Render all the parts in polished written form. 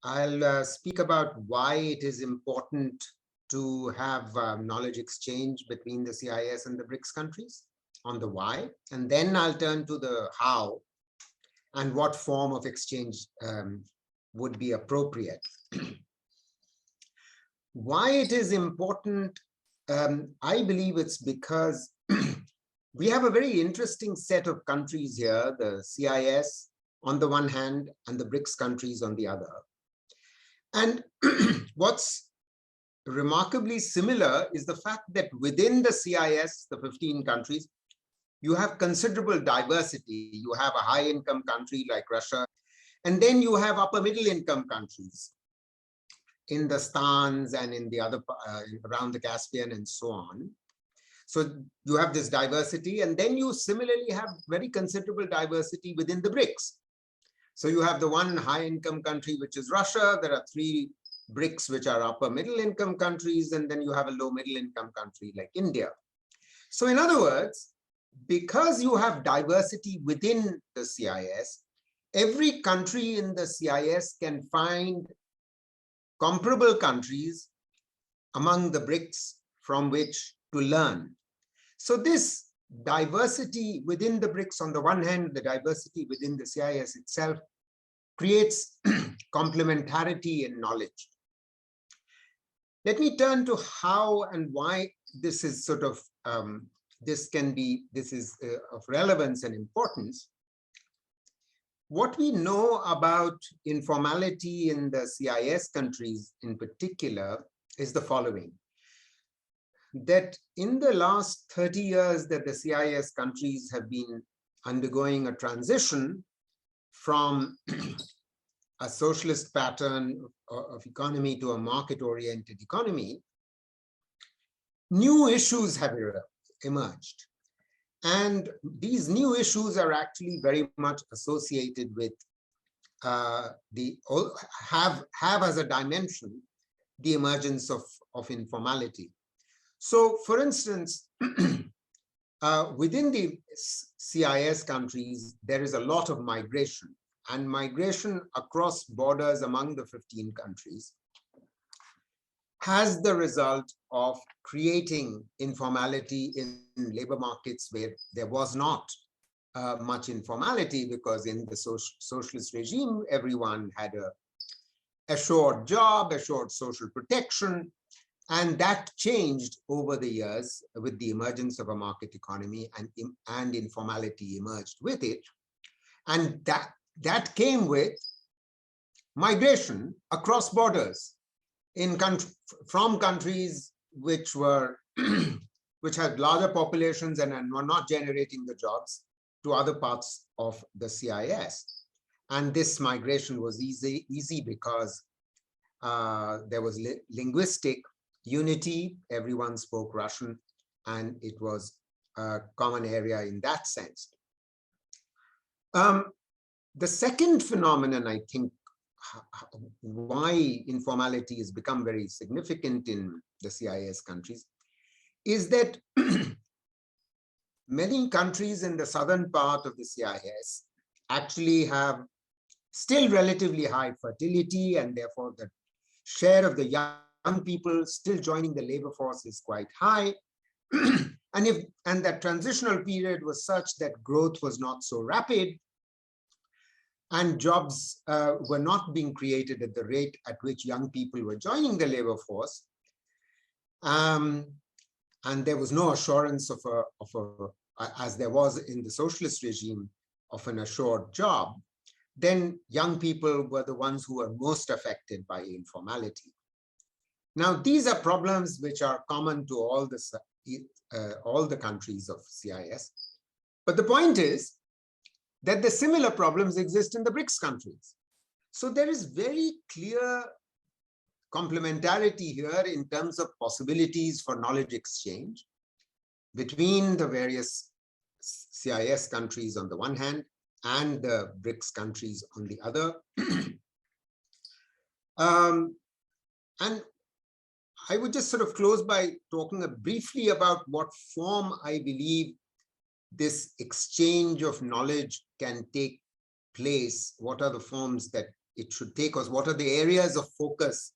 I'll speak about why it is important to have knowledge exchange between the CIS and the BRICS countries on the why, and then I'll turn to the how and what form of exchange would be appropriate. Why it is important, I believe it's because we have a very interesting set of countries here, the CIS on the one hand and the BRICS countries on the other. And what's remarkably similar is the fact that within the CIS, the 15 countries, you have considerable diversity. You have a high income country like Russia, and then you have upper middle income countries in the stans and in the other around the Caspian and so on. So you have this diversity, and then you similarly have very considerable diversity within the BRICS. So you have the one high income country, which is Russia. There are 3 BRICS, which are upper middle income countries, and then you have a low middle income country like India. So in other words, because you have diversity within the CIS, every country in the CIS can find comparable countries among the BRICS from which to learn. So this diversity within the BRICS on the one hand, the diversity within the CIS itself creates complementarity in knowledge. Let me turn to how and why this is sort of, this is of relevance and importance. What we know about informality in the CIS countries in particular is the following: that in the last 30 years that the CIS countries have been undergoing a transition from a socialist pattern of economy to a market-oriented economy, new issues have emerged. And these new issues are actually very much associated with have as a dimension the emergence of informality. So, for instance, within the CIS countries, there is a lot of migration, and migration across borders among the 15 countries has the result of creating informality in labor markets where there was not much informality, because in the socialist regime, everyone had a assured job, assured social protection, and that changed over the years with the emergence of a market economy, and informality emerged with it. And that came with migration across borders from countries which were which had larger populations and were not generating the jobs to other parts of the CIS. And this migration was easy because there was linguistic unity. Everyone spoke Russian, and it was a common area in that sense. The second phenomenon, I think, why informality has become very significant in the CIS countries is that many countries in the southern part of the CIS actually have still relatively high fertility, and therefore the share of the young people still joining the labor force is quite high. and that transitional period was such that growth was not so rapid, and jobs were not being created at the rate at which young people were joining the labor force. And there was no assurance of as there was in the socialist regime, of an assured job. Then young people were the ones who were most affected by informality. Now, these are problems which are common to all the countries of CIS. But the point is that the similar problems exist in the BRICS countries. So there is very clear complementarity here in terms of possibilities for knowledge exchange between the various CIS countries on the one hand and the BRICS countries on the other. And I would just sort of close by talking briefly about what form I believe this exchange of knowledge can take place. What are the forms that it should take us? What are the areas of focus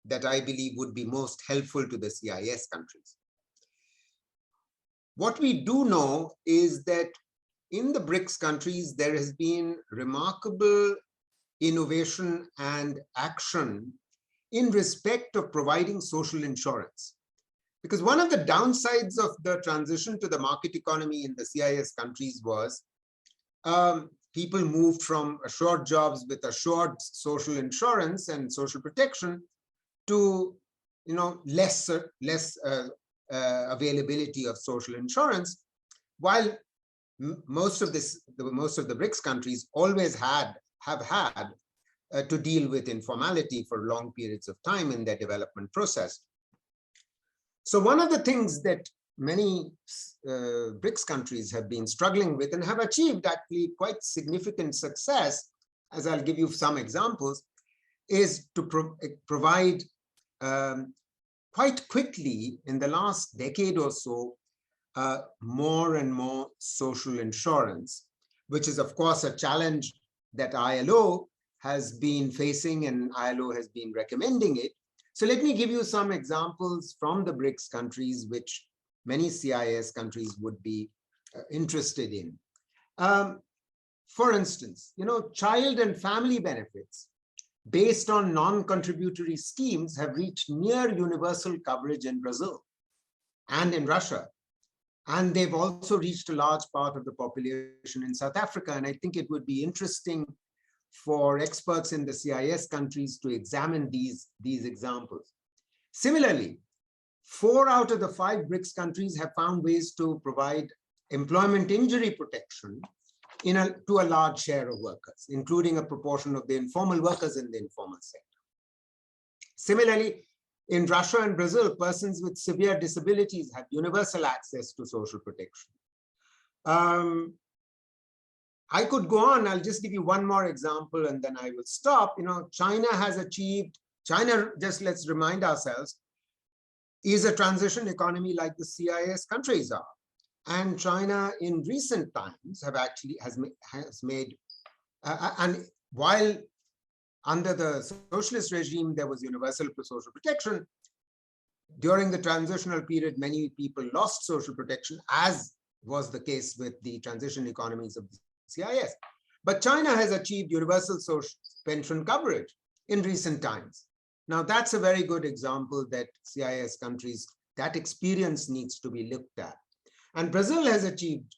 that I believe would be most helpful to the CIS countries? What we do know is that in the BRICS countries, there has been remarkable innovation and action in respect of providing social insurance. Because one of the downsides of the transition to the market economy in the CIS countries was people moved from assured jobs with assured social insurance and social protection to less availability of social insurance, while most of the BRICS countries always have had to deal with informality for long periods of time in their development process. So one of the things that many BRICS countries have been struggling with and have achieved actually quite significant success, as I'll give you some examples, is to provide quite quickly in the last decade or so more and more social insurance, which is of course a challenge that ILO has been facing, and ILO has been recommending it. So let me give you some examples from the BRICS countries, which many CIS countries would be interested in. For instance, child and family benefits based on non-contributory schemes have reached near universal coverage in Brazil and in Russia. And they've also reached a large part of the population in South Africa. And I think it would be interesting for experts in the CIS countries to examine these examples. Similarly, 4 out of the 5 BRICS countries have found ways to provide employment injury protection to a large share of workers, including a proportion of the informal workers in the informal sector. Similarly, in Russia and Brazil, persons with severe disabilities have universal access to social protection. I could go on. I'll just give you one more example and then I will stop. China has achieved, just let's remind ourselves, is a transition economy like the CIS countries are. And China in recent times has made, and while under the socialist regime, there was universal social protection, during the transitional period, many people lost social protection, as was the case with the transition economies of the CIS. But China has achieved universal social pension coverage in recent times. Now, that's a very good example that CIS countries, that experience needs to be looked at. And Brazil has achieved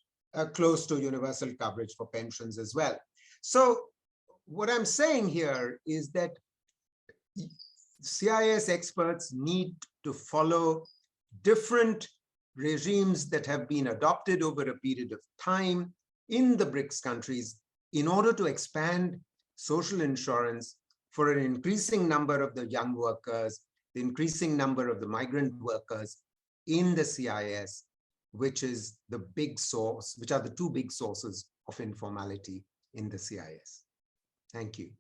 close to universal coverage for pensions as well. So what I'm saying here is that CIS experts need to follow different regimes that have been adopted over a period of time in the BRICS countries in order to expand social insurance for an increasing number of the young workers, the increasing number of the migrant workers in the CIS, which is the big source, which are the 2 big sources of informality in the CIS. Thank you.